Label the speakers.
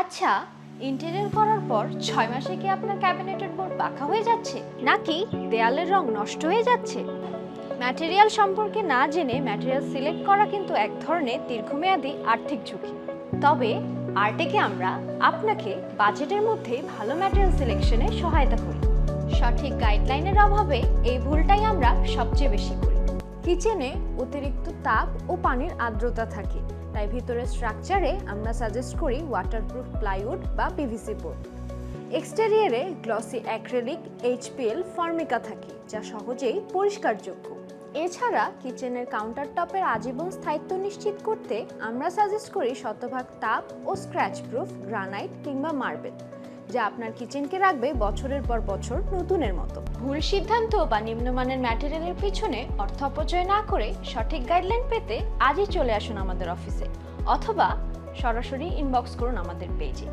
Speaker 1: আচ্ছা, ইন্টেরিয়র করার পর 6 মাসে কি আপনার ক্যাবিনেটের বোর্ড বাঁকা হয়ে যাচ্ছে নাকি দেয়ালের রং নষ্ট হয়ে যাচ্ছে? ম্যাটেরিয়াল সম্পর্কে না জেনে ম্যাটেরিয়াল সিলেক্ট করা কিন্তু এক ধরনের দীর্ঘমেয়াদী আর্থিক ঝুঁকি। তবে আর্টেকে আমরা আপনাকে বাজেটের মধ্যে ভালো ম্যাটেরিয়াল সিলেকশনে সহায়তা করি। সঠিক গাইডলাইনের অভাবে এই ভুলটাই আমরা সবচেয়ে বেশি করি। কিচেনে অতিরিক্ত তাপ ও পানির আর্দ্রতা থাকে, তাই ভিতরের স্ট্রাকচারে আমরা সাজেস্ট করি ওয়াটারপ্রুফ প্লাইউড বা পিভিসি বোর্ড। এক্সটেরিয়রে গ্লসি অ্যাক্রিলিক এইচপিএল ফর্মিকা থাকে, যা সহজেই পরিষ্কারযোগ্য। এছাড়া কিচেনের কাউন্টারটপের আজীবন স্থায়িত্ব নিশ্চিত করতে আমরা সাজেস্ট করি শতভাগ তাপ ও স্ক্র্যাচ প্রুফ গ্রানাইট কিংবা মার্বেল, যা আপনার কিচেনকে রাখবে বছরের পর বছর নতুনের মতো। ভুল সিদ্ধান্ত বা নিম্নমানের ম্যাটেরিয়ালের পিছনে অর্থ অপচয় না করে সঠিক গাইডলাইন পেতে আজই চলে আসুন আমাদের অফিসে অথবা সরাসরি ইনবক্স করুন আমাদের পেজে।